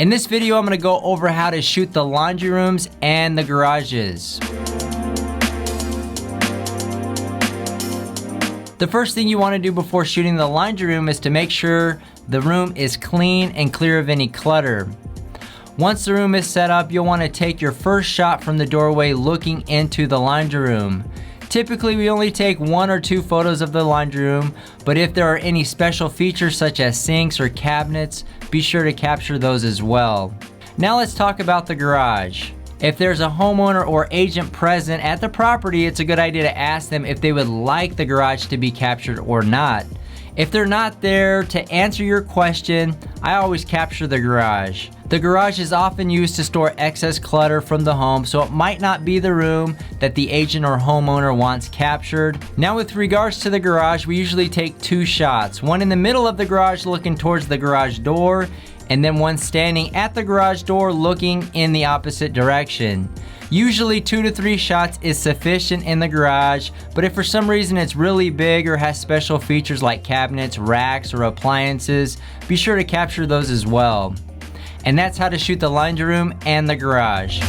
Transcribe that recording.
In this video, I'm going to go over how to shoot the laundry rooms and the garages. The first thing you want to do before shooting the laundry room is to make sure the room is clean and clear of any clutter. Once the room is set up, you'll want to take your first shot from the doorway looking into the laundry room. Typically, we only take 1 or 2 photos of the laundry room, but if there are any special features such as sinks or cabinets, be sure to capture those as well. Now let's talk about the garage. If there's a homeowner or agent present at the property, it's a good idea to ask them if they would like the garage to be captured or not. If they're not there to answer your question, I always capture the garage. The garage is often used to store excess clutter from the home, so it might not be the room that the agent or homeowner wants captured. Now with regards to the garage, we usually take 2 shots. One in the middle of the garage looking towards the garage door, and then one standing at the garage door looking in the opposite direction. Usually 2 to 3 shots is sufficient in the garage, but if for some reason it's really big or has special features like cabinets, racks, or appliances, be sure to capture those as well. And that's how to shoot the laundry room and the garage.